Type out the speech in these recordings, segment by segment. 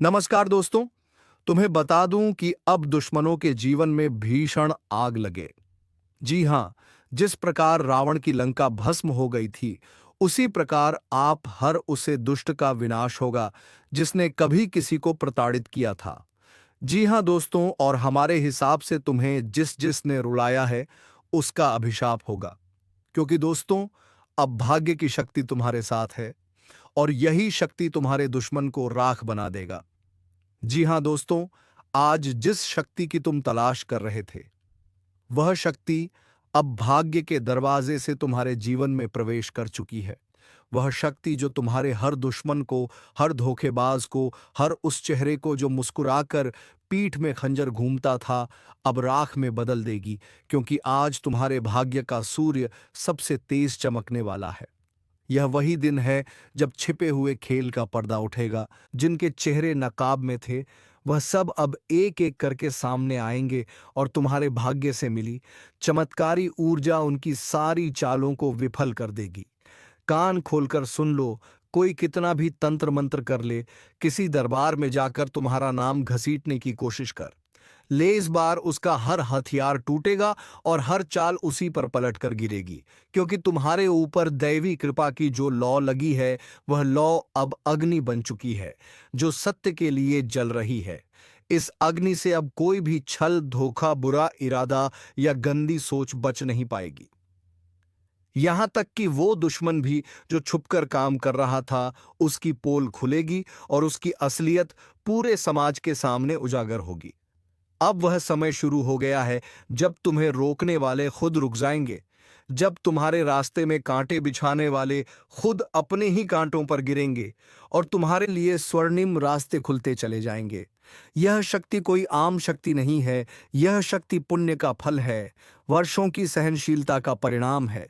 नमस्कार दोस्तों। तुम्हें बता दूं कि अब दुश्मनों के जीवन में भीषण आग लगे। जी हां, जिस प्रकार रावण की लंका भस्म हो गई थी, उसी प्रकार आप हर उसे दुष्ट का विनाश होगा जिसने कभी किसी को प्रताड़ित किया था। जी हां दोस्तों, और हमारे हिसाब से तुम्हें जिस जिसने रुलाया है उसका अभिशाप होगा। क्योंकि दोस्तों, अब भाग्य की शक्ति तुम्हारे साथ है और यही शक्ति तुम्हारे दुश्मन को राख बना देगा। जी हां दोस्तों, आज जिस शक्ति की तुम तलाश कर रहे थे, वह शक्ति अब भाग्य के दरवाजे से तुम्हारे जीवन में प्रवेश कर चुकी है। वह शक्ति जो तुम्हारे हर दुश्मन को, हर धोखेबाज को, हर उस चेहरे को जो मुस्कुराकर पीठ में खंजर घूमता था, अब राख में बदल देगी। क्योंकि आज तुम्हारे भाग्य का सूर्य सबसे तेज चमकने वाला है। यह वही दिन है जब छिपे हुए खेल का पर्दा उठेगा। जिनके चेहरे नकाब में थे, वह सब अब एक एक करके सामने आएंगे और तुम्हारे भाग्य से मिली चमत्कारी ऊर्जा उनकी सारी चालों को विफल कर देगी। कान खोलकर सुन लो, कोई कितना भी तंत्र मंत्र कर ले, किसी दरबार में जाकर तुम्हारा नाम घसीटने की कोशिश कर ले, इस बार उसका हर हथियार टूटेगा और हर चाल उसी पर पलट कर गिरेगी। क्योंकि तुम्हारे ऊपर दैवी कृपा की जो लौ लगी है, वह लौ अब अग्नि बन चुकी है, जो सत्य के लिए जल रही है। इस अग्नि से अब कोई भी छल, धोखा, बुरा इरादा या गंदी सोच बच नहीं पाएगी। यहां तक कि वो दुश्मन भी जो छुपकर काम कर रहा था, उसकी पोल खुलेगी और उसकी असलियत पूरे समाज के सामने उजागर होगी। अब वह समय शुरू हो गया है जब तुम्हें रोकने वाले खुद रुक जाएंगे, जब तुम्हारे रास्ते में कांटे बिछाने वाले खुद अपने ही कांटों पर गिरेंगे और तुम्हारे लिए स्वर्णिम रास्ते खुलते चले जाएंगे। यह शक्ति कोई आम शक्ति नहीं है, यह शक्ति पुण्य का फल है, वर्षों की सहनशीलता का परिणाम है।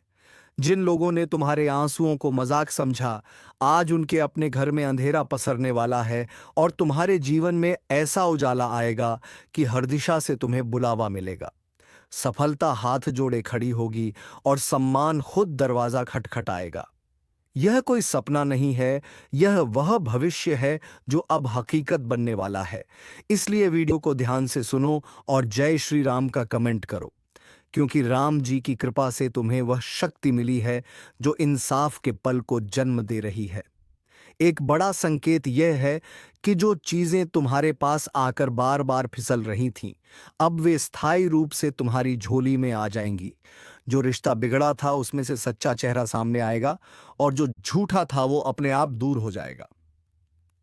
जिन लोगों ने तुम्हारे आंसुओं को मजाक समझा, आज उनके अपने घर में अंधेरा पसरने वाला है और तुम्हारे जीवन में ऐसा उजाला आएगा कि हर दिशा से तुम्हें बुलावा मिलेगा। सफलता हाथ जोड़े खड़ी होगी और सम्मान खुद दरवाजा खटखटाएगा। यह कोई सपना नहीं है, यह वह भविष्य है जो अब हकीकत बनने वाला है। इसलिए वीडियो को ध्यान से सुनो और जय श्री राम का कमेंट करो। क्योंकि राम जी की कृपा से तुम्हें वह शक्ति मिली है जो इंसाफ के पल को जन्म दे रही है। एक बड़ा संकेत यह है कि जो चीजें तुम्हारे पास आकर बार बार फिसल रही थीं, अब वे स्थायी रूप से तुम्हारी झोली में आ जाएंगी। जो रिश्ता बिगड़ा था उसमें से सच्चा चेहरा सामने आएगा और जो झूठा था वो अपने आप दूर हो जाएगा।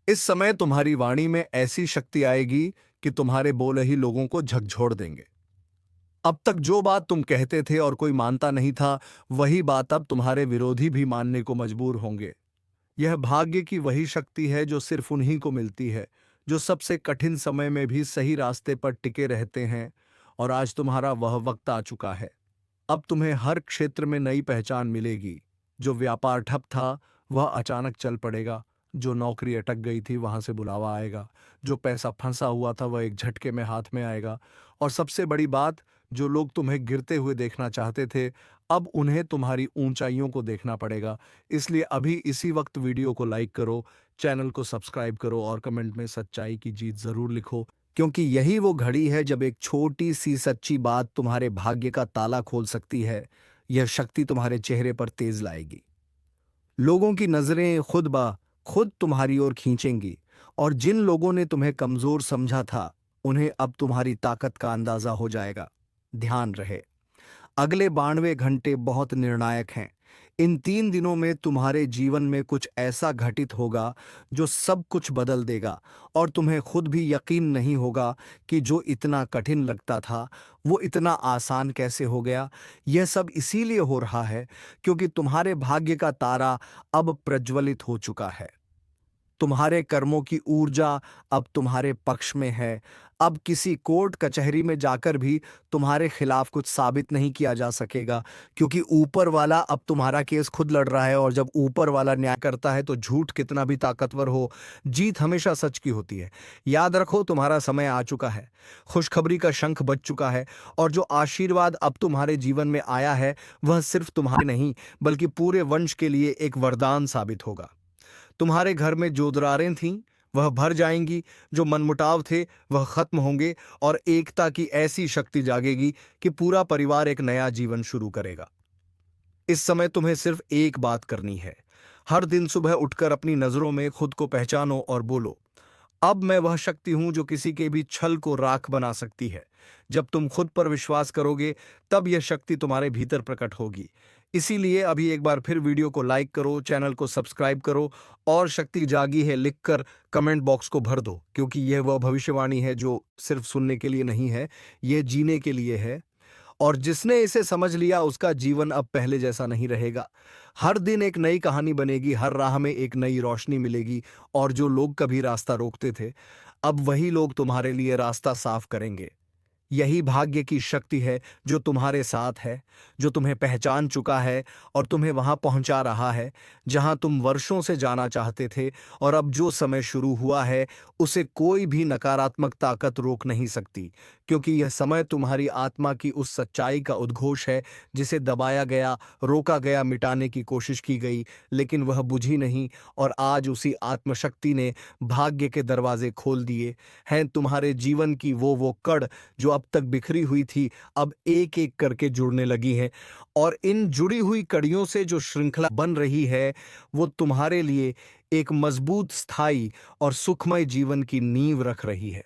इस समय तुम्हारी वाणी में ऐसी शक्ति आएगी कि तुम्हारे बोल ही लोगों को झकझोर देंगे। अब तक जो बात तुम कहते थे और कोई मानता नहीं था, वही बात अब तुम्हारे विरोधी भी मानने को मजबूर होंगे। यह भाग्य की वही शक्ति है जो सिर्फ उन्हीं को मिलती है, जो सबसे कठिन समय में भी सही रास्ते पर टिके रहते हैं। और आज तुम्हारा वह वक्त आ चुका है। अब तुम्हें हर क्षेत्र में नई पहचान मिलेगी। जो व्यापार ठप था, वह अचानक चल पड़ेगा। जो नौकरी अटक गई थी, वहां से बुलावा आएगा। जो पैसा फंसा हुआ था, वह एक झटके में हाथ में आएगा। और सबसे बड़ी बात, जो लोग तुम्हें गिरते हुए देखना चाहते थे, अब उन्हें तुम्हारी ऊंचाइयों को देखना पड़ेगा। इसलिए अभी इसी वक्त वीडियो को लाइक करो, चैनल को सब्सक्राइब करो और कमेंट में सच्चाई की जीत जरूर लिखो। क्योंकि यही वो घड़ी है जब एक छोटी सी सच्ची बात तुम्हारे भाग्य का ताला खोल सकती है। यह शक्ति तुम्हारे चेहरे पर तेज लाएगी। लोगों की नजरें खुद ब खुद तुम्हारी ओर खींचेंगी और जिन लोगों ने तुम्हें कमजोर समझा था, उन्हें अब तुम्हारी ताकत का अंदाजा हो जाएगा। ध्यान रहे, अगले 92 घंटे बहुत निर्णायक हैं। इन 3 दिनों में तुम्हारे जीवन में कुछ ऐसा घटित होगा जो सब कुछ बदल देगा और तुम्हें खुद भी यकीन नहीं होगा कि जो इतना कठिन लगता था, वो इतना आसान कैसे हो गया। यह सब इसीलिए हो रहा है क्योंकि तुम्हारे भाग्य का तारा अब प्रज्वलित हो चुका है। तुम्हारे कर्मों की ऊर्जा अब तुम्हारे पक्ष में है। अब किसी कोर्ट कचहरी में जाकर भी तुम्हारे खिलाफ कुछ साबित नहीं किया जा सकेगा, क्योंकि ऊपर वाला अब तुम्हारा केस खुद लड़ रहा है। और जब ऊपर वाला न्याय करता है तो झूठ कितना भी ताकतवर हो, जीत हमेशा सच की होती है। याद रखो, तुम्हारा समय आ चुका है। खुशखबरी का शंख बज चुका है और जो आशीर्वाद अब तुम्हारे जीवन में आया है, वह सिर्फ तुम्हारे नहीं बल्कि पूरे वंश के लिए एक वरदान साबित होगा। तुम्हारे घर में जो दरारें थीं, वह भर जाएंगी, जो मनमुटाव थे वह खत्म होंगे और एकता की ऐसी शक्ति जागेगी कि पूरा परिवार एक नया जीवन शुरू करेगा। इस समय तुम्हें सिर्फ एक बात करनी है। हर दिन सुबह उठकर अपनी नजरों में खुद को पहचानो और बोलो, अब मैं वह शक्ति हूं जो किसी के भी छल को राख बना सकती है। जब तुम खुद पर विश्वास करोगे, तब यह शक्ति तुम्हारे भीतर प्रकट होगी। इसीलिए अभी एक बार फिर वीडियो को लाइक करो, चैनल को सब्सक्राइब करो और शक्ति जागी है लिखकर कमेंट बॉक्स को भर दो, क्योंकि यह वह भविष्यवाणी है जो सिर्फ सुनने के लिए नहीं है, यह जीने के लिए है। और जिसने इसे समझ लिया उसका जीवन अब पहले जैसा नहीं रहेगा। हर दिन एक नई कहानी बनेगी, हर राह में एक नई रोशनी मिलेगी और जो लोग कभी रास्ता रोकते थे, अब वही लोग तुम्हारे लिए रास्ता साफ करेंगे। यही भाग्य की शक्ति है जो तुम्हारे साथ है, जो तुम्हें पहचान चुका है और तुम्हें वहां पहुंचा रहा है जहां तुम वर्षों से जाना चाहते थे। और अब जो समय शुरू हुआ है उसे कोई भी नकारात्मक ताकत रोक नहीं सकती, क्योंकि यह समय तुम्हारी आत्मा की उस सच्चाई का उद्घोष है जिसे दबाया गया, रोका गया, मिटाने की कोशिश की गई, लेकिन वह बुझी नहीं। और आज उसी आत्मशक्ति ने भाग्य के दरवाजे खोल दिए हैं। तुम्हारे जीवन की वो कड़ जो अब तक बिखरी हुई थी, अब एक एक करके जुड़ने लगी है। और इन जुड़ी हुई कड़ियों से जो श्रृंखला बन रही है, वो तुम्हारे लिए एक मजबूत, स्थायी और सुखमय जीवन की नींव रख रही है।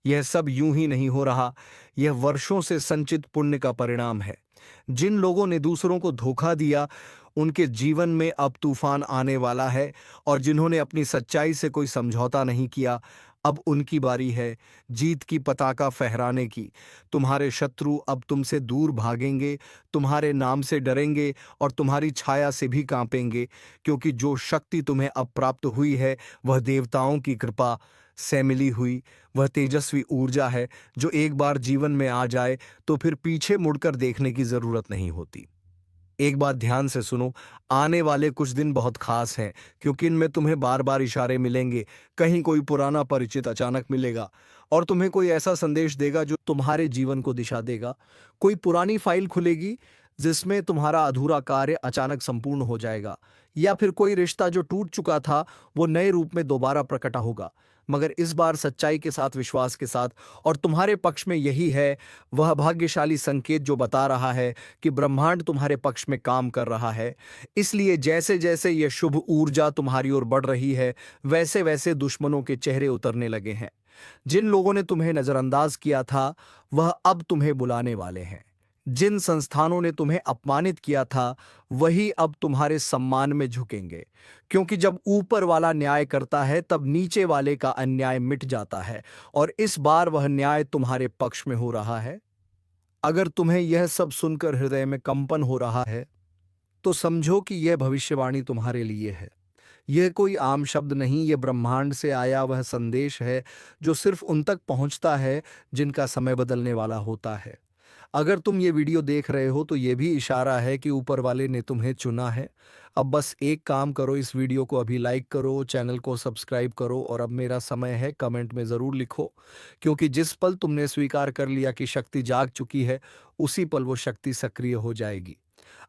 यह सब यूं ही नहीं हो रहा, यह वर्षों से संचित पुण्य का परिणाम है। जिन लोगों ने दूसरों को धोखा दिया, उनके जीवन में अब तूफान आने वाला है। और जिन्होंने अपनी सच्चाई से कोई समझौता नहीं किया, अब उनकी बारी है जीत की पताका फहराने की। तुम्हारे शत्रु अब तुमसे दूर भागेंगे, तुम्हारे नाम से डरेंगे और तुम्हारी छाया से भी कांपेंगे, क्योंकि जो शक्ति तुम्हें अब प्राप्त हुई है वह देवताओं की कृपा से मिली हुई, वह तेजस्वी ऊर्जा है जो एक बार जीवन में आ जाए तो फिर पीछे मुड़कर देखने की जरूरत नहीं होती। एक बात ध्यान से सुनो, आने वाले कुछ दिन बहुत खास हैं, क्योंकि इनमें तुम्हें बार बार इशारे मिलेंगे। कहीं कोई पुराना परिचित अचानक मिलेगा और तुम्हें कोई ऐसा संदेश देगा जो तुम्हारे जीवन को दिशा देगा। कोई पुरानी फाइल खुलेगी जिसमें तुम्हारा अधूरा कार्य अचानक संपूर्ण हो जाएगा, या फिर कोई रिश्ता जो टूट चुका था वो नए रूप में दोबारा प्रकट होगा, मगर इस बार सच्चाई के साथ, विश्वास के साथ। और तुम्हारे पक्ष में यही है वह भाग्यशाली संकेत जो बता रहा है कि ब्रह्मांड तुम्हारे पक्ष में काम कर रहा है। इसलिए जैसे जैसे यह शुभ ऊर्जा तुम्हारी ओर बढ़ रही है, वैसे वैसे दुश्मनों के चेहरे उतरने लगे हैं। जिन लोगों ने तुम्हें नजरअंदाज किया था, वह अब तुम्हें बुलाने वाले हैं। जिन संस्थानों ने तुम्हें अपमानित किया था, वही अब तुम्हारे सम्मान में झुकेंगे, क्योंकि जब ऊपर वाला न्याय करता है तब नीचे वाले का अन्याय मिट जाता है। और इस बार वह न्याय तुम्हारे पक्ष में हो रहा है। अगर तुम्हें यह सब सुनकर हृदय में कंपन हो रहा है, तो समझो कि यह भविष्यवाणी तुम्हारे लिए है। यह कोई आम शब्द नहीं, यह ब्रह्मांड से आया वह संदेश है जो सिर्फ उन तक पहुंचता है जिनका समय बदलने वाला होता है। अगर तुम ये वीडियो देख रहे हो तो ये भी इशारा है कि ऊपर वाले ने तुम्हें चुना है। अब बस एक काम करो, इस वीडियो को अभी लाइक करो, चैनल को सब्सक्राइब करो और अब मेरा समय है, कमेंट में ज़रूर लिखो, क्योंकि जिस पल तुमने स्वीकार कर लिया कि शक्ति जाग चुकी है, उसी पल वो शक्ति सक्रिय हो जाएगी।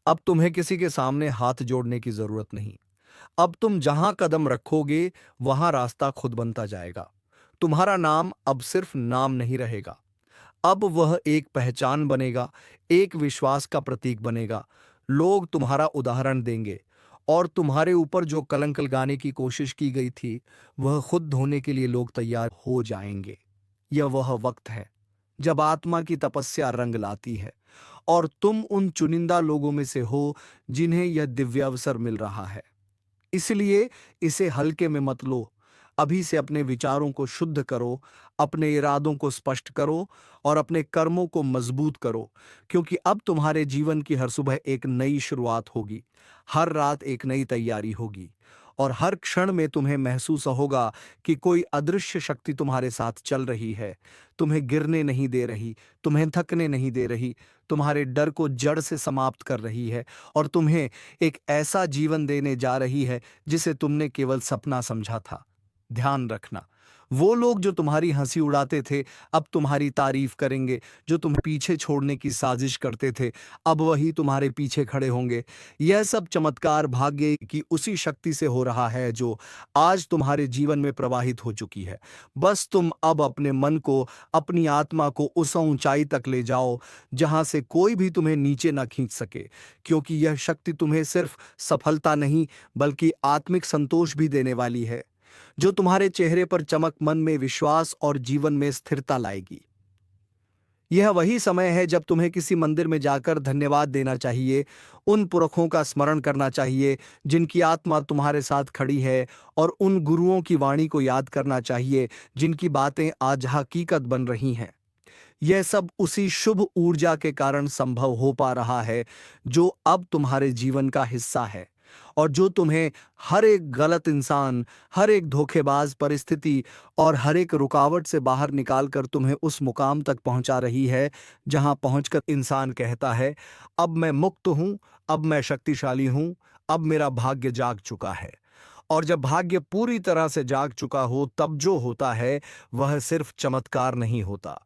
अब तुम्हें किसी के सामने हाथ जोड़ने की ज़रूरत नहीं। अब तुम जहां कदम रखोगे वहां रास्ता खुद बनता जाएगा। तुम्हारा नाम अब सिर्फ नाम नहीं रहेगा, अब वह एक पहचान बनेगा, एक विश्वास का प्रतीक बनेगा। लोग तुम्हारा उदाहरण देंगे और तुम्हारे ऊपर जो कलंक लगाने की कोशिश की गई थी, वह खुद धोने के लिए लोग तैयार हो जाएंगे। यह वह वक्त है जब आत्मा की तपस्या रंग लाती है और तुम उन चुनिंदा लोगों में से हो जिन्हें यह दिव्य अवसर मिल रहा है। इसलिए इसे हल्के में मत लो। अभी से अपने विचारों को शुद्ध करो, अपने इरादों को स्पष्ट करो और अपने कर्मों को मजबूत करो, क्योंकि अब तुम्हारे जीवन की हर सुबह एक नई शुरुआत होगी, हर रात एक नई तैयारी होगी और हर क्षण में तुम्हें महसूस होगा कि कोई अदृश्य शक्ति तुम्हारे साथ चल रही है, तुम्हें गिरने नहीं दे रही, तुम्हें थकने नहीं दे रही, तुम्हारे डर को जड़ से समाप्त कर रही है और तुम्हें एक ऐसा जीवन देने जा रही है जिसे तुमने केवल सपना समझा था। ध्यान रखना, वो लोग जो तुम्हारी हंसी उड़ाते थे अब तुम्हारी तारीफ करेंगे, जो तुम्हें पीछे छोड़ने की साजिश करते थे अब वही तुम्हारे पीछे खड़े होंगे। यह सब चमत्कार भाग्य की उसी शक्ति से हो रहा है जो आज तुम्हारे जीवन में प्रवाहित हो चुकी है। बस तुम अब अपने मन को, अपनी आत्मा को उस ऊंचाई तक ले जाओ जहां से कोई भी तुम्हें नीचे ना खींच सके, क्योंकि यह शक्ति तुम्हें सिर्फ सफलता नहीं बल्कि आत्मिक संतोष भी देने वाली है, जो तुम्हारे चेहरे पर चमक, मन में विश्वास और जीवन में स्थिरता लाएगी। यह वही समय है जब तुम्हें किसी मंदिर में जाकर धन्यवाद देना चाहिए, उन पुरखों का स्मरण करना चाहिए जिनकी आत्मा तुम्हारे साथ खड़ी है, और उन गुरुओं की वाणी को याद करना चाहिए जिनकी बातें आज हकीकत बन रही हैं। यह सब उसी शुभ ऊर्जा के कारण संभव हो पा रहा है जो अब तुम्हारे जीवन का हिस्सा है, और जो तुम्हें हर एक गलत इंसान, हर एक धोखेबाज परिस्थिति और हर एक रुकावट से बाहर निकालकर तुम्हें उस मुकाम तक पहुंचा रही है जहां पहुंचकर इंसान कहता है, अब मैं मुक्त हूं, अब मैं शक्तिशाली हूं, अब मेरा भाग्य जाग चुका है। और जब भाग्य पूरी तरह से जाग चुका हो तब जो होता है वह सिर्फ चमत्कार नहीं होता,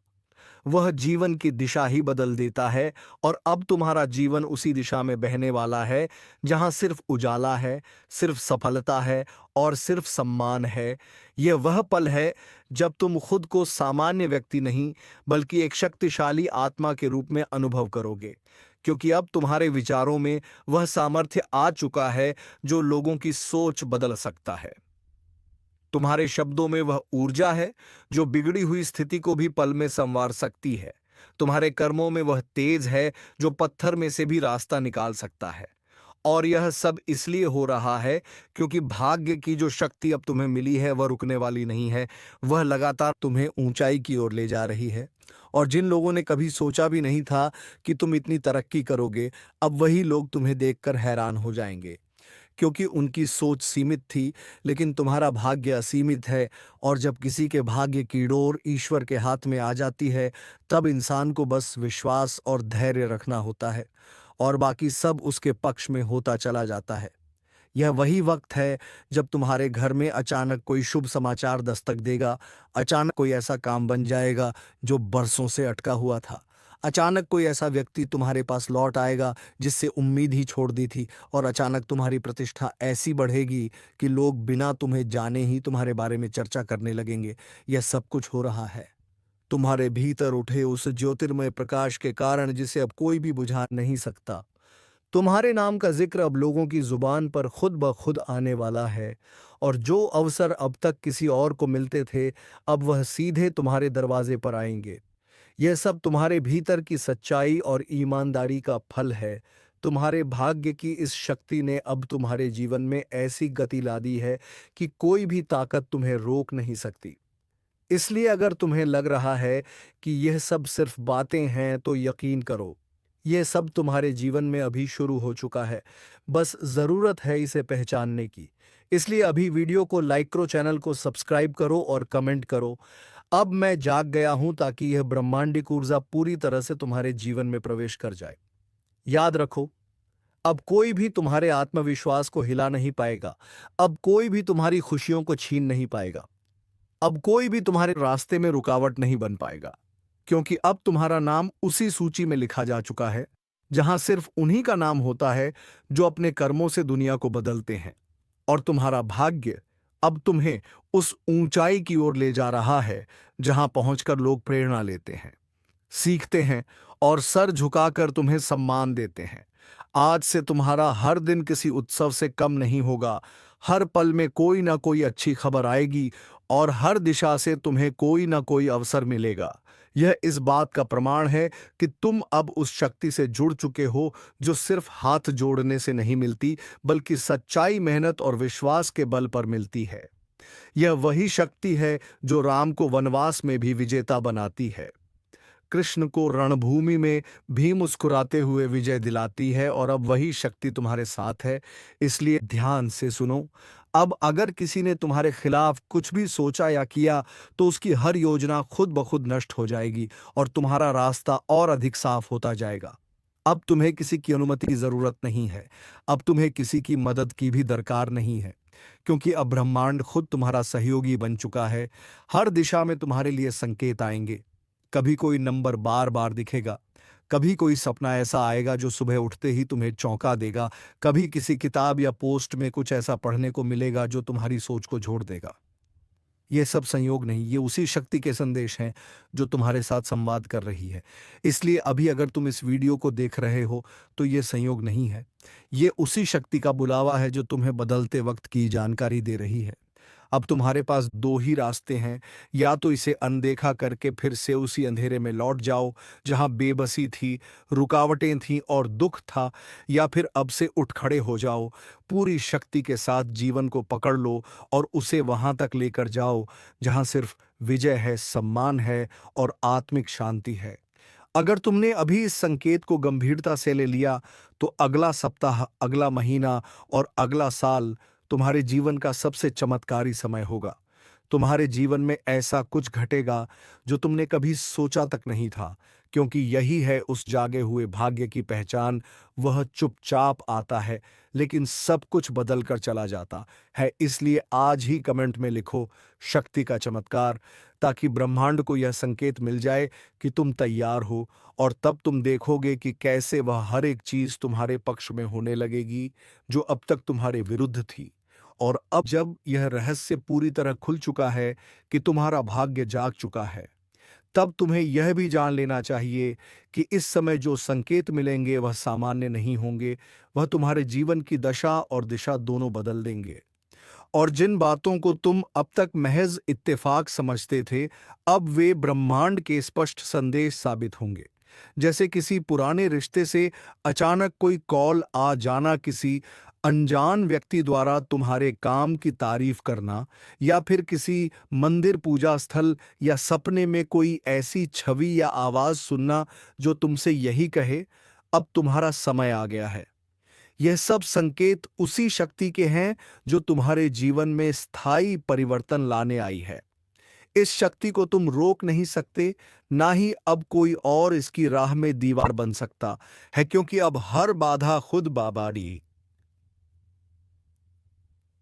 वह जीवन की दिशा ही बदल देता है। और अब तुम्हारा जीवन उसी दिशा में बहने वाला है जहां सिर्फ उजाला है, सिर्फ सफलता है और सिर्फ सम्मान है। यह वह पल है जब तुम खुद को सामान्य व्यक्ति नहीं बल्कि एक शक्तिशाली आत्मा के रूप में अनुभव करोगे, क्योंकि अब तुम्हारे विचारों में वह सामर्थ्य आ चुका है जो लोगों की सोच बदल सकता है। तुम्हारे शब्दों में वह ऊर्जा है जो बिगड़ी हुई स्थिति को भी पल में संवार सकती है। तुम्हारे कर्मों में वह तेज है जो पत्थर में से भी रास्ता निकाल सकता है। और यह सब इसलिए हो रहा है क्योंकि भाग्य की जो शक्ति अब तुम्हें मिली है वह रुकने वाली नहीं है, वह लगातार तुम्हें ऊंचाई की ओर ले जा रही है। और जिन लोगों ने कभी सोचा भी नहीं था कि तुम इतनी तरक्की करोगे, अब वही लोग तुम्हें देखकर हैरान हो जाएंगे, क्योंकि उनकी सोच सीमित थी, लेकिन तुम्हारा भाग्य असीमित है। और जब किसी के भाग्य की डोर ईश्वर के हाथ में आ जाती है तब इंसान को बस विश्वास और धैर्य रखना होता है, और बाकी सब उसके पक्ष में होता चला जाता है। यह वही वक्त है जब तुम्हारे घर में अचानक कोई शुभ समाचार दस्तक देगा, अचानक कोई ऐसा काम बन जाएगा जो बरसों से अटका हुआ था, अचानक कोई ऐसा व्यक्ति तुम्हारे पास लौट आएगा जिससे उम्मीद ही छोड़ दी थी, और अचानक तुम्हारी प्रतिष्ठा ऐसी बढ़ेगी कि लोग बिना तुम्हें जाने ही तुम्हारे बारे में चर्चा करने लगेंगे। यह सब कुछ हो रहा है तुम्हारे भीतर उठे उस ज्योतिर्मय प्रकाश के कारण जिसे अब कोई भी बुझा नहीं सकता। तुम्हारे नाम का जिक्र अब लोगों की जुबान पर खुद ब खुद आने वाला है, और जो अवसर अब तक किसी और को मिलते थे अब वह सीधे तुम्हारे दरवाजे पर आएंगे। यह सब तुम्हारे भीतर की सच्चाई और ईमानदारी का फल है। तुम्हारे भाग्य की इस शक्ति ने अब तुम्हारे जीवन में ऐसी गति ला दी है कि कोई भी ताकत तुम्हें रोक नहीं सकती। इसलिए अगर तुम्हें लग रहा है कि यह सब सिर्फ बातें हैं तो यकीन करो, यह सब तुम्हारे जीवन में अभी शुरू हो चुका है। बस जरूरत है इसे पहचानने की। इसलिए अभी वीडियो को लाइक करो, चैनल को सब्सक्राइब करो और कमेंट करो। अब मैं जाग गया हूं ताकि यह ब्रह्मांडिक ऊर्जा पूरी तरह से तुम्हारे जीवन में प्रवेश कर जाए। याद रखो, अब कोई भी तुम्हारे आत्मविश्वास को हिला नहीं पाएगा, अब कोई भी तुम्हारी खुशियों को छीन नहीं पाएगा, अब कोई भी तुम्हारे रास्ते में रुकावट नहीं बन पाएगा, क्योंकि अब तुम्हारा नाम उसी सूची में लिखा जा चुका है जहां सिर्फ उन्हीं का नाम होता है जो अपने कर्मों से दुनिया को बदलते हैं। और तुम्हारा भाग्य अब तुम्हें उस ऊंचाई की ओर ले जा रहा है जहां पहुंचकर लोग प्रेरणा लेते हैं, सीखते हैं और सर झुकाकर तुम्हें सम्मान देते हैं। आज से तुम्हारा हर दिन किसी उत्सव से कम नहीं होगा, हर पल में कोई ना कोई अच्छी खबर आएगी और हर दिशा से तुम्हें कोई ना कोई अवसर मिलेगा। यह इस बात का प्रमाण है कि तुम अब उस शक्ति से जुड़ चुके हो जो सिर्फ हाथ जोड़ने से नहीं मिलती बल्कि सच्चाई, मेहनत और विश्वास के बल पर मिलती है। यह वही शक्ति है जो राम को वनवास में भी विजेता बनाती है, कृष्ण को रणभूमि में भी मुस्कुराते हुए विजय दिलाती है, और अब वही शक्ति तुम्हारे साथ है। इसलिए ध्यान से सुनो। अब अगर किसी ने तुम्हारे खिलाफ कुछ भी सोचा या किया तो उसकी हर योजना खुद ब खुद नष्ट हो जाएगी और तुम्हारा रास्ता और अधिक साफ होता जाएगा। अब तुम्हें किसी की अनुमति की जरूरत नहीं है, अब तुम्हें किसी की मदद की भी दरकार नहीं है, क्योंकि अब ब्रह्मांड खुद तुम्हारा सहयोगी बन चुका है। हर दिशा में तुम्हारे लिए संकेत आएंगे। कभी कोई नंबर बार बार दिखेगा, कभी कोई सपना ऐसा आएगा जो सुबह उठते ही तुम्हें चौंका देगा, कभी किसी किताब या पोस्ट में कुछ ऐसा पढ़ने को मिलेगा जो तुम्हारी सोच को झोड़ देगा। ये सब संयोग नहीं, ये उसी शक्ति के संदेश हैं जो तुम्हारे साथ संवाद कर रही है। इसलिए अभी अगर तुम इस वीडियो को देख रहे हो तो ये संयोग नहीं है, ये उसी शक्ति का बुलावा है जो तुम्हें बदलते वक्त की जानकारी दे रही है। अब तुम्हारे पास दो ही रास्ते हैं, या तो इसे अनदेखा करके फिर से उसी अंधेरे में लौट जाओ जहां बेबसी थी, रुकावटें थीं और दुख था, या फिर अब से उठ खड़े हो जाओ, पूरी शक्ति के साथ जीवन को पकड़ लो और उसे वहां तक लेकर जाओ जहां सिर्फ विजय है, सम्मान है और आत्मिक शांति है। अगर तुमने अभी इस संकेत को गंभीरता से ले लिया तो अगला सप्ताह, अगला महीना और अगला साल तुम्हारे जीवन का सबसे चमत्कारी समय होगा। तुम्हारे जीवन में ऐसा कुछ घटेगा जो तुमने कभी सोचा तक नहीं था, क्योंकि यही है उस जागे हुए भाग्य की पहचान। वह चुपचाप आता है लेकिन सब कुछ बदल कर चला जाता है। इसलिए आज ही कमेंट में लिखो शक्ति का चमत्कार, ताकि ब्रह्मांड को यह संकेत मिल जाए कि तुम तैयार हो, और तब तुम देखोगे कि कैसे वह हर एक चीज तुम्हारे पक्ष में होने लगेगी जो अब तक तुम्हारे विरुद्ध थी। और अब जब यह रहस्य पूरी तरह खुल चुका है कि तुम्हारा भाग्य जाग चुका है, तब तुम्हें यह भी जान लेना चाहिए कि इस समय जो संकेत मिलेंगे वह सामान्य नहीं होंगे। वह तुम्हारे जीवन की दशा और दिशा दोनों बदल देंगे। और जिन बातों को तुम अब तक महज इत्तेफाक समझते थे, अब वे ब्रह्मांड के स्पष्ट संदेश साबित होंगे। जैसे किसी पुराने रिश्ते से अचानक कोई कॉल आ जाना, किसी अनजान व्यक्ति द्वारा तुम्हारे काम की तारीफ करना, या फिर किसी मंदिर, पूजा स्थल या सपने में कोई ऐसी छवि या आवाज सुनना जो तुमसे यही कहे, अब तुम्हारा समय आ गया है। यह सब संकेत उसी शक्ति के हैं जो तुम्हारे जीवन में स्थायी परिवर्तन लाने आई है। इस शक्ति को तुम रोक नहीं सकते, ना ही अब कोई और इसकी राह में दीवार बन सकता है, क्योंकि अब हर बाधा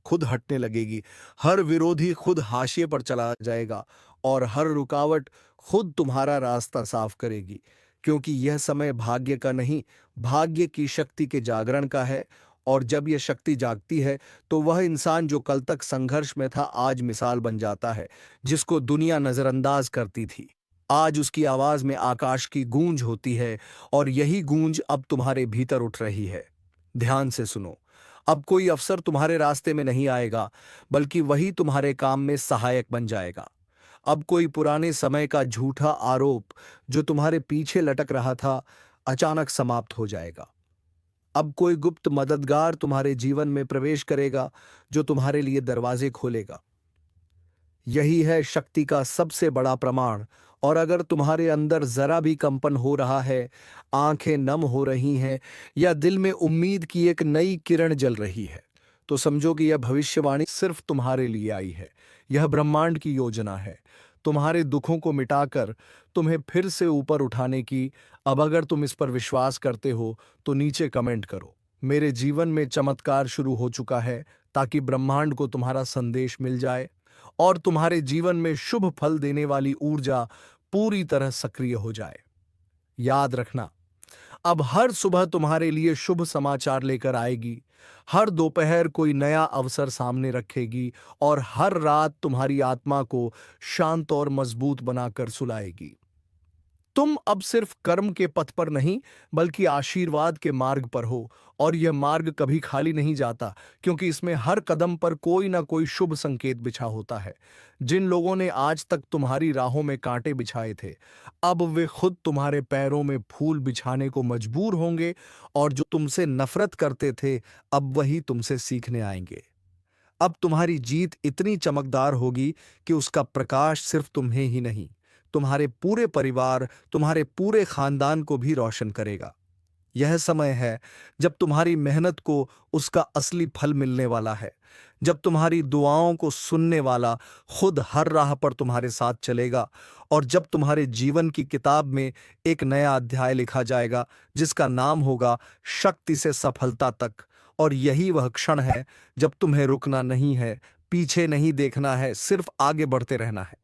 खुद हटने लगेगी, हर विरोधी खुद हाशिए पर चला जाएगा और हर रुकावट खुद तुम्हारा रास्ता साफ करेगी। क्योंकि यह समय भाग्य का नहीं, भाग्य की शक्ति के जागरण का है। और जब यह शक्ति जागती है तो वह इंसान जो कल तक संघर्ष में था आज मिसाल बन जाता है। जिसको दुनिया नजरअंदाज करती थी, आज उसकी आवाज में आकाश की गूंज होती है, और यही गूंज अब तुम्हारे भीतर उठ रही है। ध्यान से सुनो, अब कोई अवसर तुम्हारे रास्ते में नहीं आएगा, बल्कि वही तुम्हारे काम में सहायक बन जाएगा। अब कोई पुराने समय का झूठा आरोप जो तुम्हारे पीछे लटक रहा था, अचानक समाप्त हो जाएगा। अब कोई गुप्त मददगार तुम्हारे जीवन में प्रवेश करेगा जो तुम्हारे लिए दरवाजे खोलेगा। यही है शक्ति का सबसे बड़ा प्रमाण। और अगर तुम्हारे अंदर जरा भी कंपन हो रहा है, आंखें नम हो रही हैं, या दिल में उम्मीद की एक नई किरण जल रही है, तो समझो कि यह भविष्यवाणी सिर्फ तुम्हारे लिए आई है। यह ब्रह्मांड की योजना है तुम्हारे दुखों को मिटाकर तुम्हें फिर से ऊपर उठाने की। अब अगर तुम इस पर विश्वास करते हो तो नीचे कमेंट करो, मेरे जीवन में चमत्कार शुरू हो चुका है, ताकि ब्रह्मांड को तुम्हारा संदेश मिल जाए और तुम्हारे जीवन में शुभ फल देने वाली ऊर्जा पूरी तरह सक्रिय हो जाए। याद रखना, अब हर सुबह तुम्हारे लिए शुभ समाचार लेकर आएगी, हर दोपहर कोई नया अवसर सामने रखेगी, और हर रात तुम्हारी आत्मा को शांत और मजबूत बनाकर सुलाएगी। तुम अब सिर्फ कर्म के पथ पर नहीं, बल्कि आशीर्वाद के मार्ग पर हो, और यह मार्ग कभी खाली नहीं जाता, क्योंकि इसमें हर कदम पर कोई ना कोई शुभ संकेत बिछा होता है। जिन लोगों ने आज तक तुम्हारी राहों में कांटे बिछाए थे, अब वे खुद तुम्हारे पैरों में फूल बिछाने को मजबूर होंगे, और जो तुमसे नफरत करते थे, अब वही तुमसे सीखने आएंगे। अब तुम्हारी जीत इतनी चमकदार होगी कि उसका प्रकाश सिर्फ तुम्हें ही नहीं, तुम्हारे पूरे परिवार, तुम्हारे पूरे खानदान को भी रोशन करेगा। यह समय है जब तुम्हारी मेहनत को उसका असली फल मिलने वाला है, जब तुम्हारी दुआओं को सुनने वाला खुद हर राह पर तुम्हारे साथ चलेगा, और जब तुम्हारे जीवन की किताब में एक नया अध्याय लिखा जाएगा जिसका नाम होगा शक्ति से सफलता तक। और यही वह क्षण है जब तुम्हें रुकना नहीं है, पीछे नहीं देखना है, सिर्फ आगे बढ़ते रहना है।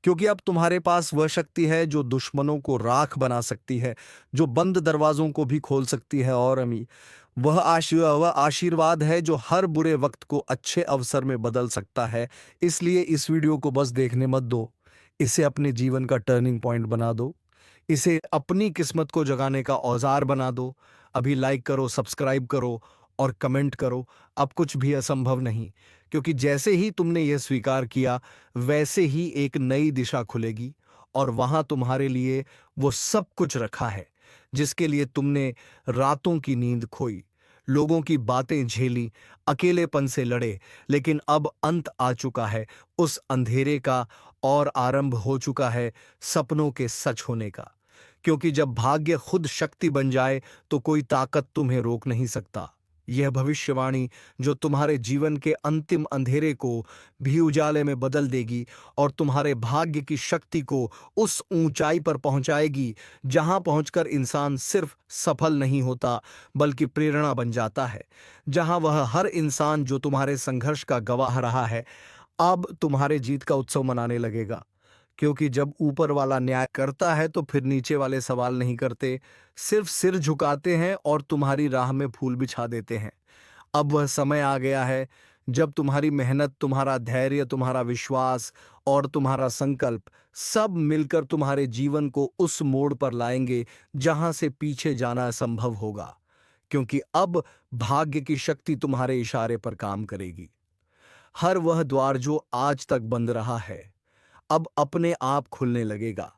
क्योंकि अब तुम्हारे पास वह शक्ति है जो दुश्मनों को राख बना सकती है, जो बंद दरवाजों को भी खोल सकती है। और अमी वह आशीर्वाद है जो हर बुरे वक्त को अच्छे अवसर में बदल सकता है। इसलिए इस वीडियो को बस देखने मत दो, इसे अपने जीवन का टर्निंग पॉइंट बना दो, इसे अपनी किस्मत को जगाने का औजार बना दो। अभी लाइक करो, सब्सक्राइब करो और कमेंट करो। अब कुछ भी असंभव नहीं, क्योंकि जैसे ही तुमने यह स्वीकार किया, वैसे ही एक नई दिशा खुलेगी और वहां तुम्हारे लिए वो सब कुछ रखा है जिसके लिए तुमने रातों की नींद खोई, लोगों की बातें झेली, अकेलेपन से लड़े। लेकिन अब अंत आ चुका है उस अंधेरे का और आरंभ हो चुका है सपनों के सच होने का। क्योंकि जब भाग्य खुद शक्ति बन जाए तो कोई ताकत तुम्हें रोक नहीं सकता। यह भविष्यवाणी जो तुम्हारे जीवन के अंतिम अंधेरे को भी उजाले में बदल देगी और तुम्हारे भाग्य की शक्ति को उस ऊंचाई पर पहुंचाएगी जहां पहुंचकर इंसान सिर्फ सफल नहीं होता बल्कि प्रेरणा बन जाता है। जहां वह हर इंसान जो तुम्हारे संघर्ष का गवाह रहा है अब तुम्हारे जीत का उत्सव मनाने लगेगा। क्योंकि जब ऊपर वाला न्याय करता है तो फिर नीचे वाले सवाल नहीं करते, सिर्फ सिर झुकाते हैं और तुम्हारी राह में फूल बिछा देते हैं। अब वह समय आ गया है जब तुम्हारी मेहनत, तुम्हारा धैर्य, तुम्हारा विश्वास और तुम्हारा संकल्प सब मिलकर तुम्हारे जीवन को उस मोड़ पर लाएंगे जहां से पीछे जाना असंभव होगा। क्योंकि अब भाग्य की शक्ति तुम्हारे इशारे पर काम करेगी। हर वह द्वार जो आज तक बंद रहा है अब अपने आप खुलने लगेगा।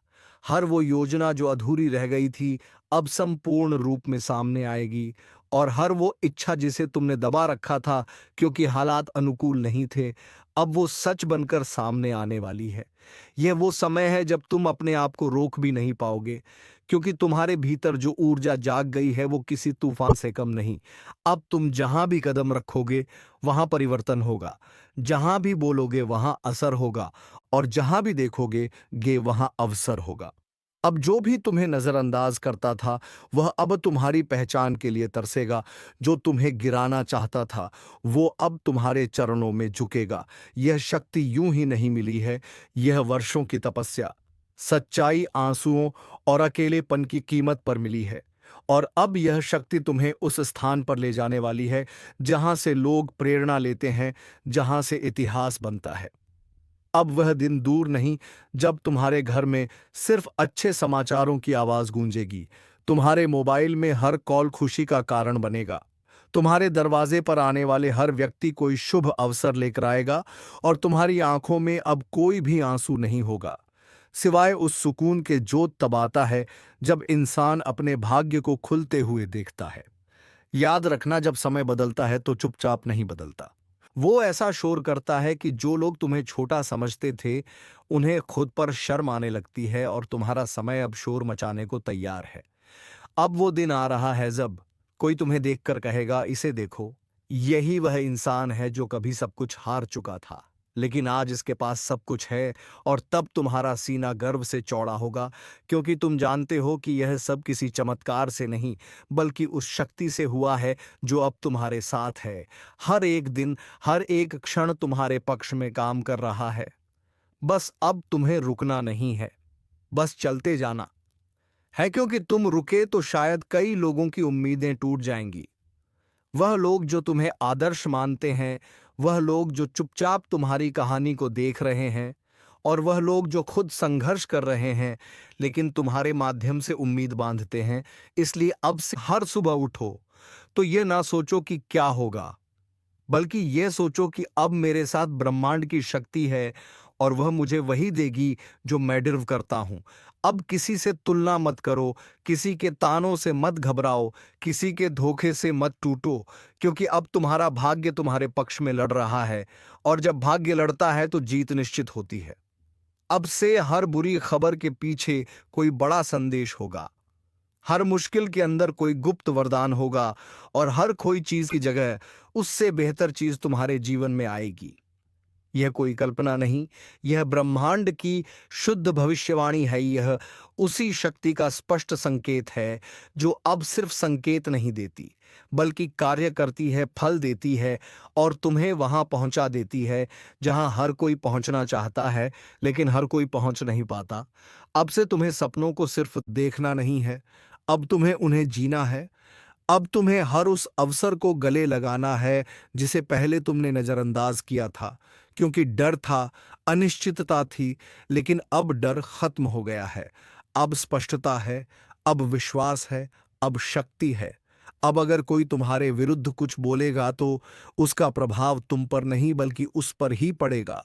हर वो योजना जो अधूरी रह गई थी अब संपूर्ण रूप में सामने आएगी। और हर वो इच्छा जिसे तुमने दबा रखा था क्योंकि हालात अनुकूल नहीं थे, अब वो सच बनकर सामने आने वाली है। यह वो समय है जब तुम अपने आप को रोक भी नहीं पाओगे, क्योंकि तुम्हारे भीतर जो ऊर्जा जाग गई है वो किसी तूफान से कम नहीं। अब तुम जहां भी कदम रखोगे वहां परिवर्तन होगा, जहां भी बोलोगे वहां असर होगा और जहां भी देखोगे गे वहां अवसर होगा। अब जो भी तुम्हें नजरअंदाज करता था वह अब तुम्हारी पहचान के लिए तरसेगा। जो तुम्हें गिराना चाहता था वो अब तुम्हारे चरणों में झुकेगा। यह शक्ति यूं ही नहीं मिली है, यह वर्षों की तपस्या, सच्चाई, आंसुओं और अकेलेपन की कीमत पर मिली है। और अब यह शक्ति तुम्हें उस स्थान पर ले जाने वाली है जहां से लोग प्रेरणा लेते हैं, जहां से इतिहास बनता है। अब वह दिन दूर नहीं जब तुम्हारे घर में सिर्फ अच्छे समाचारों की आवाज गूंजेगी। तुम्हारे मोबाइल में हर कॉल खुशी का कारण बनेगा। तुम्हारे दरवाजे पर आने वाले हर व्यक्ति कोई शुभ अवसर लेकर आएगा और तुम्हारी आंखों में अब कोई भी आंसू नहीं होगा, सिवाय उस सुकून के जो तब आता है जब इंसान अपने भाग्य को खुलते हुए देखता है। याद रखना, जब समय बदलता है तो चुपचाप नहीं बदलता। वो ऐसा शोर करता है कि जो लोग तुम्हें छोटा समझते थे उन्हें खुद पर शर्म आने लगती है और तुम्हारा समय अब शोर मचाने को तैयार है। अब वो दिन आ रहा है जब कोई तुम्हें देखकर कहेगा, इसे देखो, यही वह इंसान है जो कभी सब कुछ हार चुका था लेकिन आज इसके पास सब कुछ है। और तब तुम्हारा सीना गर्व से चौड़ा होगा, क्योंकि तुम जानते हो कि यह सब किसी चमत्कार से नहीं बल्कि उस शक्ति से हुआ है जो अब तुम्हारे साथ है। हर एक दिन, हर एक क्षण तुम्हारे पक्ष में काम कर रहा है। बस अब तुम्हें रुकना नहीं है, बस चलते जाना है। क्योंकि तुम रुके तो शायद कई लोगों की उम्मीदें टूट जाएंगी। वह लोग जो तुम्हें आदर्श मानते हैं, वह लोग जो चुपचाप तुम्हारी कहानी को देख रहे हैं, और वह लोग जो खुद संघर्ष कर रहे हैं लेकिन तुम्हारे माध्यम से उम्मीद बांधते हैं। इसलिए अब से हर सुबह उठो तो ये ना सोचो कि क्या होगा, बल्कि ये सोचो कि अब मेरे साथ ब्रह्मांड की शक्ति है और वह मुझे वही देगी जो मैं डिर्व करता हूं। अब किसी से तुलना मत करो, किसी के तानों से मत घबराओ, किसी के धोखे से मत टूटो, क्योंकि अब तुम्हारा भाग्य तुम्हारे पक्ष में लड़ रहा है और जब भाग्य लड़ता है तो जीत निश्चित होती है। अब से हर बुरी खबर के पीछे कोई बड़ा संदेश होगा, हर मुश्किल के अंदर कोई गुप्त वरदान होगा और हर खोई चीज की जगह उससे बेहतर चीज तुम्हारे जीवन में आएगी। यह कोई कल्पना नहीं, यह ब्रह्मांड की शुद्ध भविष्यवाणी है। यह उसी शक्ति का स्पष्ट संकेत है जो अब सिर्फ संकेत नहीं देती, बल्कि कार्य करती है, फल देती है और तुम्हें वहां पहुंचा देती है जहां हर कोई पहुंचना चाहता है, लेकिन हर कोई पहुंच नहीं पाता। अब से तुम्हें सपनों को सिर्फ देखना नहीं है, अब तुम्हें उन्हें जीना है। अब तुम्हें हर उस अवसर को गले लगाना है जिसे पहले तुमने नजरअंदाज किया था, क्योंकि डर था, अनिश्चितता थी, लेकिन अब डर खत्म हो गया है। अब स्पष्टता है, अब विश्वास है, अब शक्ति है। अब अगर कोई तुम्हारे विरुद्ध कुछ बोलेगा तो उसका प्रभाव तुम पर नहीं बल्कि उस पर ही पड़ेगा।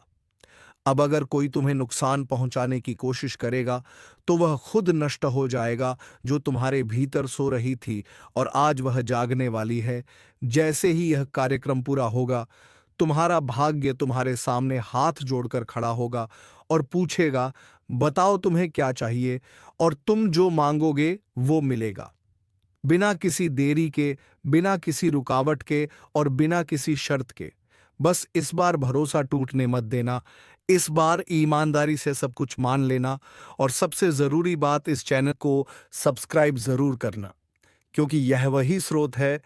अब अगर कोई तुम्हें नुकसान पहुंचाने की कोशिश करेगा तो वह खुद नष्ट हो जाएगा जो तुम्हारे भीतर सो रही थी, और आज वह जागने वाली है। जैसे ही यह कार्यक्रम पूरा होगा, तुम्हारा भाग्य तुम्हारे सामने हाथ जोड़कर खड़ा होगा और पूछेगा, बताओ तुम्हें क्या चाहिए, और तुम जो मांगोगे वो मिलेगा। बिना किसी देरी के, बिना किसी रुकावट के और बिना किसी शर्त के। बस इस बार भरोसा टूटने मत देना, इस बार ईमानदारी से सब कुछ मान लेना, और सबसे जरूरी बात, इस चैनल को सब्सक्राइब जरूर करना, क्योंकि यह वही स्रोत है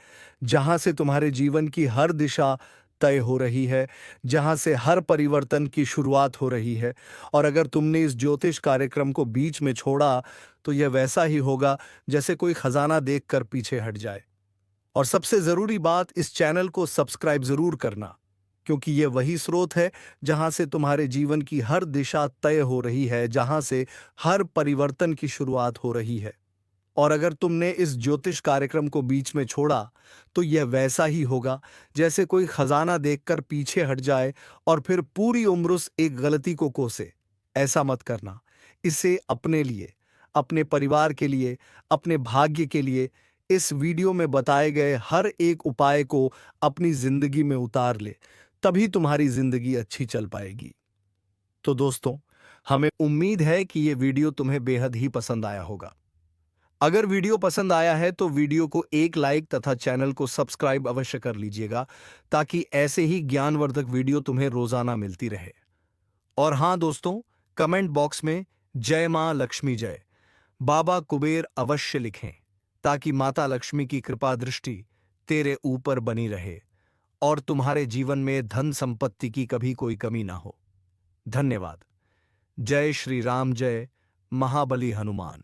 जहां से तुम्हारे जीवन की हर दिशा तय हो रही है, जहां से हर परिवर्तन की शुरुआत हो रही है। और अगर तुमने इस ज्योतिष कार्यक्रम को बीच में छोड़ा तो यह वैसा ही होगा जैसे कोई खजाना देखकर पीछे हट जाए। और सबसे जरूरी बात, इस चैनल को सब्सक्राइब जरूर करना, क्योंकि यह वही स्रोत है जहां से तुम्हारे जीवन की हर दिशा तय हो रही है, जहां से हर परिवर्तन की शुरुआत हो रही है। और अगर तुमने इस ज्योतिष कार्यक्रम को बीच में छोड़ा तो यह वैसा ही होगा जैसे कोई खजाना देखकर पीछे हट जाए और फिर पूरी उम्र उस एक गलती को कोसे। ऐसा मत करना। इसे अपने लिए, अपने परिवार के लिए, अपने भाग्य के लिए इस वीडियो में बताए गए हर एक उपाय को अपनी जिंदगी में उतार ले, तभी तुम्हारी जिंदगी अच्छी चल पाएगी। तो दोस्तों, हमें उम्मीद है कि ये वीडियो तुम्हें बेहद ही पसंद आया होगा। अगर वीडियो पसंद आया है तो वीडियो को एक लाइक तथा चैनल को सब्सक्राइब अवश्य कर लीजिएगा, ताकि ऐसे ही ज्ञानवर्धक वीडियो तुम्हें रोजाना मिलती रहे। और हाँ दोस्तों, कमेंट बॉक्स में जय मां लक्ष्मी जय, बाबा कुबेर अवश्य लिखें, ताकि माता लक्ष्मी की कृपा दृष्टि तेरे ऊपर बनी रहे और तुम्हारे जीवन में धन संपत्ति की कभी कोई कमी ना हो। धन्यवाद। जय श्री राम, जय महाबली हनुमान।